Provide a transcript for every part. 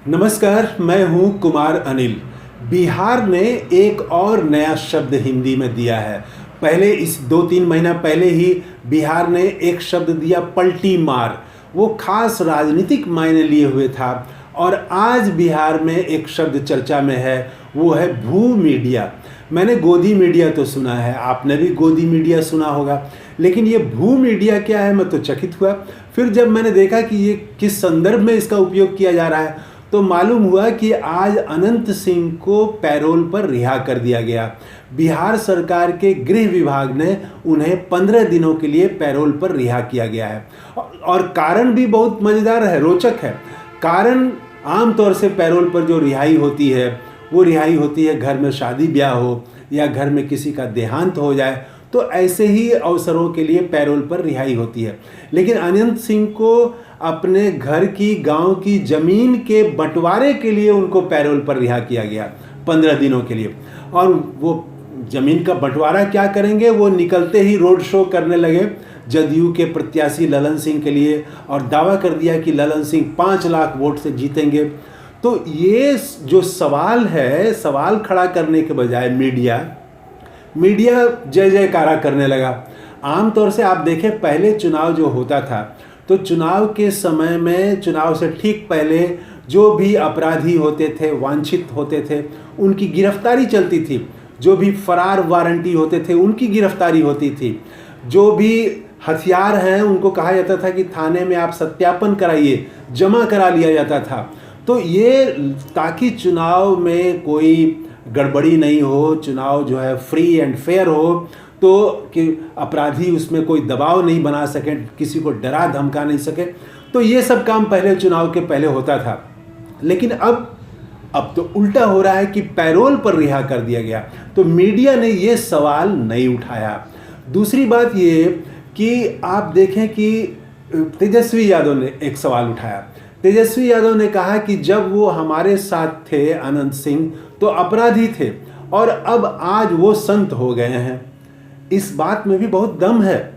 नमस्कार, मैं हूं कुमार अनिल। बिहार ने एक और नया शब्द हिंदी में दिया है। पहले इस 2-3 महीना पहले ही बिहार ने एक शब्द दिया, पलटी मार। वो खास राजनीतिक मायने लिए हुए था। और आज बिहार में एक शब्द चर्चा में है, वो है भू मीडिया। मैंने गोदी मीडिया तो सुना है, आपने भी गोदी मीडिया सुना होगा, लेकिन ये भू मीडिया क्या है, मैं तो चकित हुआ। फिर जब मैंने देखा कि ये किस संदर्भ में इसका उपयोग किया जा रहा है, तो मालूम हुआ कि आज अनंत सिंह को पैरोल पर रिहा कर दिया गया। बिहार सरकार के गृह विभाग ने उन्हें 15 दिनों के लिए पैरोल पर रिहा किया गया है। और कारण भी बहुत मज़ेदार है, रोचक है। कारण आमतौर से पैरोल पर जो रिहाई होती है, वो रिहाई होती है घर में शादी ब्याह हो या घर में किसी का देहांत हो जाए, तो ऐसे ही अवसरों के लिए पैरोल पर रिहाई होती है। लेकिन अनंत सिंह को अपने घर की, गांव की ज़मीन के बंटवारे के लिए उनको पैरोल पर रिहा किया गया 15 दिनों के लिए। और वो ज़मीन का बंटवारा क्या करेंगे, वो निकलते ही रोड शो करने लगे जदयू के प्रत्याशी ललन सिंह के लिए, और दावा कर दिया कि ललन सिंह 5 लाख वोट से जीतेंगे। तो ये जो सवाल है, सवाल खड़ा करने के बजाय मीडिया जय जयकारा करने लगा। आमतौर से आप देखें, पहले चुनाव जो होता था, तो चुनाव के समय में, चुनाव से ठीक पहले जो भी अपराधी होते थे, वांछित होते थे, उनकी गिरफ्तारी चलती थी। जो भी फरार वारंटी होते थे, उनकी गिरफ्तारी होती थी। जो भी हथियार हैं, उनको कहा जाता था कि थाने में आप सत्यापन कराइए, जमा करा लिया जाता था। तो ये ताकि चुनाव में कोई गड़बड़ी नहीं हो, चुनाव जो है फ्री एंड फेयर हो, तो कि अपराधी उसमें कोई दबाव नहीं बना सके, किसी को डरा धमका नहीं सके। तो ये सब काम पहले चुनाव के पहले होता था। लेकिन अब तो उल्टा हो रहा है कि पैरोल पर रिहा कर दिया गया, तो मीडिया ने ये सवाल नहीं उठाया। दूसरी बात ये कि आप देखें कि तेजस्वी यादव ने एक सवाल उठाया। तेजस्वी यादव ने कहा कि जब वो हमारे साथ थे अनंत सिंह, तो अपराधी थे, और अब आज वो संत हो गए हैं। इस बात में भी बहुत दम है।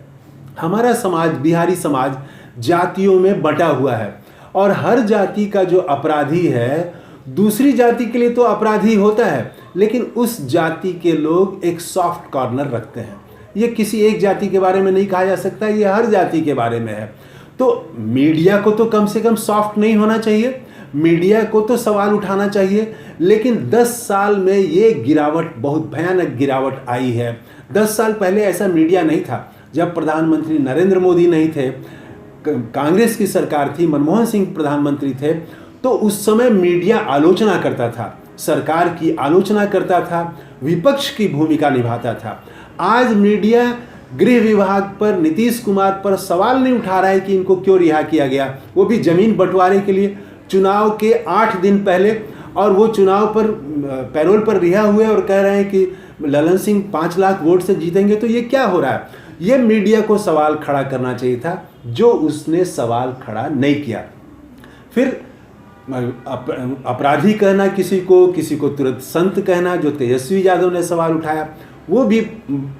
हमारा समाज, बिहारी समाज, जातियों में बटा हुआ है, और हर जाति का जो अपराधी है दूसरी जाति के लिए तो अपराधी होता है, लेकिन उस जाति के लोग एक सॉफ्ट कॉर्नर रखते हैं। ये किसी एक जाति के बारे में नहीं कहा जा सकता, ये हर जाति के बारे में है। तो मीडिया को तो कम से कम सॉफ्ट नहीं होना चाहिए, मीडिया को तो सवाल उठाना चाहिए। लेकिन 10 साल में ये गिरावट, बहुत भयानक गिरावट आई है। 10 साल पहले ऐसा मीडिया नहीं था। जब प्रधानमंत्री नरेंद्र मोदी नहीं थे, कांग्रेस की सरकार थी, मनमोहन सिंह प्रधानमंत्री थे, तो उस समय मीडिया आलोचना करता था, सरकार की आलोचना करता था, विपक्ष की भूमिका निभाता था। आज मीडिया गृह विभाग पर, नीतीश कुमार पर सवाल नहीं उठा रहा है कि इनको क्यों रिहा किया गया, वो भी जमीन बंटवारे के लिए, चुनाव के 8 दिन पहले। और वो चुनाव पर पैरोल पर रिहा हुए और कह रहे हैं कि ललन सिंह 5 लाख वोट से जीतेंगे। तो ये क्या हो रहा है? ये मीडिया को सवाल खड़ा करना चाहिए था, जो उसने सवाल खड़ा नहीं किया। फिर अपराधी कहना किसी को तुरंत संत कहना, जो तेजस्वी यादव ने सवाल उठाया, वो भी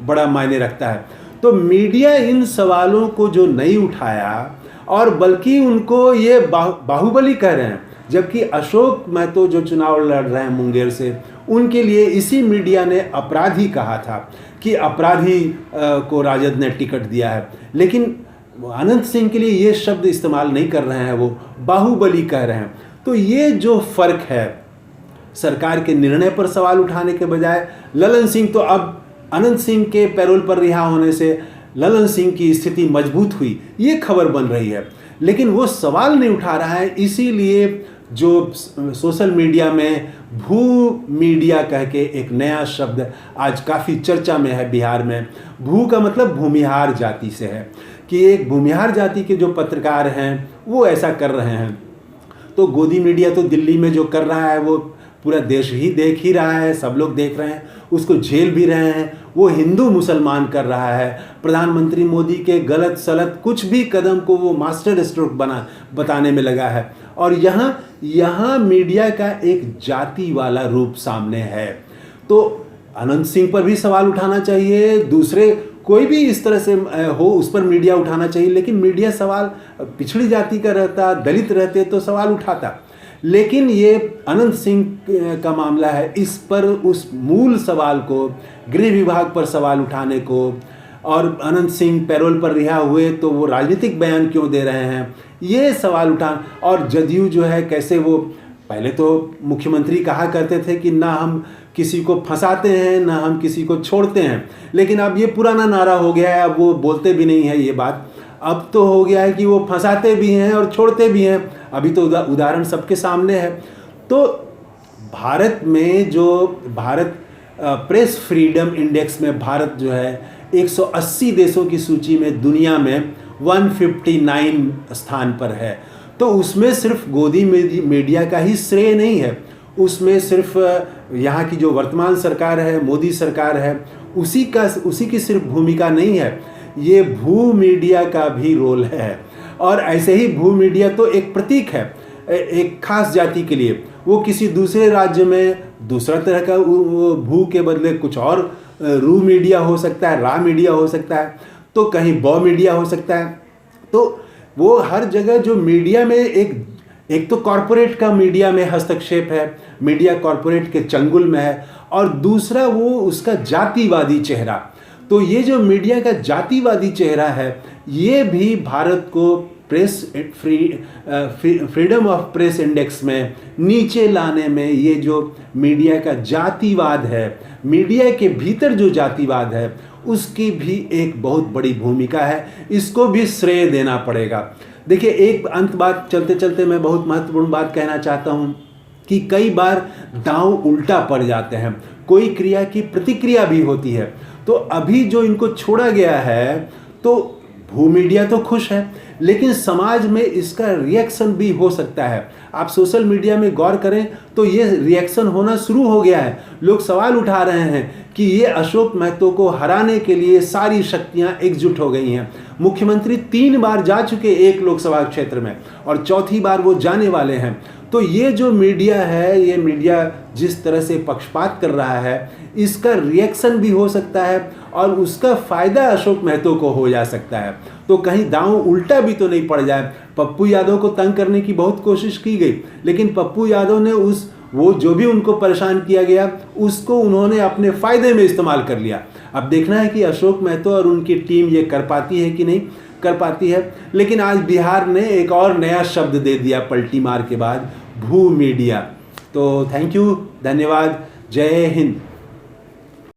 बड़ा मायने रखता है। तो मीडिया इन सवालों को जो नहीं उठाया, और बल्कि उनको ये बाहुबली कह रहे हैं, जबकि अशोक महतो जो चुनाव लड़ रहे हैं मुंगेर से, उनके लिए इसी मीडिया ने अपराधी कहा था कि अपराधी को राजद ने टिकट दिया है। लेकिन अनंत सिंह के लिए ये शब्द इस्तेमाल नहीं कर रहे हैं, वो बाहुबली कह रहे हैं। तो ये जो फर्क है, सरकार के निर्णय पर सवाल उठाने के बजाय, ललन सिंह तो अब अनंत सिंह के पैरोल पर रिहा होने से ललन सिंह की स्थिति मजबूत हुई, ये खबर बन रही है। लेकिन वो सवाल नहीं उठा रहा है। इसीलिए जो सोशल मीडिया में भू मीडिया कह के एक नया शब्द आज काफ़ी चर्चा में है बिहार में। भू का मतलब भूमिहार जाति से है, कि एक भूमिहार जाति के जो पत्रकार हैं वो ऐसा कर रहे हैं। तो गोदी मीडिया तो दिल्ली में जो कर रहा है वो पूरा देश ही देख ही रहा है, सब लोग देख रहे हैं, उसको झेल भी रहे हैं। वो हिंदू मुसलमान कर रहा है। प्रधानमंत्री मोदी के गलत सलत कुछ भी कदम को वो मास्टर स्ट्रोक बताने में लगा है। और यहाँ मीडिया का एक जाति वाला रूप सामने है। तो अनंत सिंह पर भी सवाल उठाना चाहिए, दूसरे कोई भी इस तरह से हो उस पर मीडिया उठाना चाहिए। लेकिन मीडिया सवाल पिछड़ी जाति का रहता, दलित रहते तो सवाल उठाता। लेकिन ये अनंत सिंह का मामला है, इस पर उस मूल सवाल को, गृह विभाग पर सवाल उठाने को, और अनंत सिंह पैरोल पर रिहा हुए तो वो राजनीतिक बयान क्यों दे रहे हैं, ये सवाल उठा। और जदयू जो है कैसे, वो पहले तो मुख्यमंत्री कहा करते थे कि ना हम किसी को फंसाते हैं ना हम किसी को छोड़ते हैं, लेकिन अब ये पुराना नारा हो गया है, अब वो बोलते भी नहीं है ये बात। अब तो हो गया है कि वो फंसाते भी हैं और छोड़ते भी हैं। अभी तो उदाहरण सबके सामने है। तो भारत में जो भारत प्रेस फ्रीडम इंडेक्स में भारत जो है 180 देशों की सूची में दुनिया में 159 स्थान पर है। तो उसमें सिर्फ गोदी मीडिया का ही श्रेय नहीं है, उसमें सिर्फ यहाँ की जो वर्तमान सरकार है, मोदी सरकार है, उसी की सिर्फ भूमिका नहीं है, ये भू मीडिया का भी रोल है। और ऐसे ही भू मीडिया तो एक प्रतीक है एक खास जाति के लिए। वो किसी दूसरे राज्य में दूसरा तरह का भू के बदले कुछ और रू मीडिया हो सकता है, रा मीडिया हो सकता है, तो कहीं बॉ मीडिया हो सकता है। तो वो हर जगह जो मीडिया में एक तो कॉरपोरेट का मीडिया में हस्तक्षेप है, मीडिया कॉरपोरेट के चंगुल में है, और दूसरा वो उसका जातिवादी चेहरा। तो ये जो मीडिया का जातिवादी चेहरा है, ये भी भारत को फ्रीडम ऑफ प्रेस इंडेक्स में नीचे लाने में, ये जो मीडिया का जातिवाद है, मीडिया के भीतर जो जातिवाद है, उसकी भी एक बहुत बड़ी भूमिका है। इसको भी श्रेय देना पड़ेगा। देखिए, एक अंत बात चलते चलते मैं बहुत महत्वपूर्ण बात कहना चाहता हूँ कि कई बार दांव उल्टा पड़ जाते हैं, कोई क्रिया की प्रतिक्रिया भी होती है। तो अभी जो इनको छोड़ा गया है, तो भू मीडिया तो खुश है, लेकिन समाज में इसका रिएक्शन भी हो सकता है। आप सोशल मीडिया में गौर करें तो ये रिएक्शन होना शुरू हो गया है। लोग सवाल उठा रहे हैं कि ये अशोक महतो को हराने के लिए सारी शक्तियां एकजुट हो गई हैं। मुख्यमंत्री 3 बार जा चुके एक लोकसभा क्षेत्र में, और चौथी बार वो जाने वाले हैं। तो ये जो मीडिया है, ये मीडिया जिस तरह से पक्षपात कर रहा है, इसका रिएक्शन भी हो सकता है और उसका फ़ायदा अशोक महतो को हो जा सकता है। तो कहीं दांव उल्टा भी तो नहीं पड़ जाए। पप्पू यादव को तंग करने की बहुत कोशिश की गई, लेकिन पप्पू यादव ने वो जो भी उनको परेशान किया गया, उसको उन्होंने अपने फ़ायदे में इस्तेमाल कर लिया। अब देखना है कि अशोक महतो और उनकी टीम ये कर पाती है कि नहीं कर पाती है। लेकिन आज बिहार ने एक और नया शब्द दे दिया पलटी मार के बाद, भू मीडिया। तो थैंक यू, धन्यवाद, जय हिंद।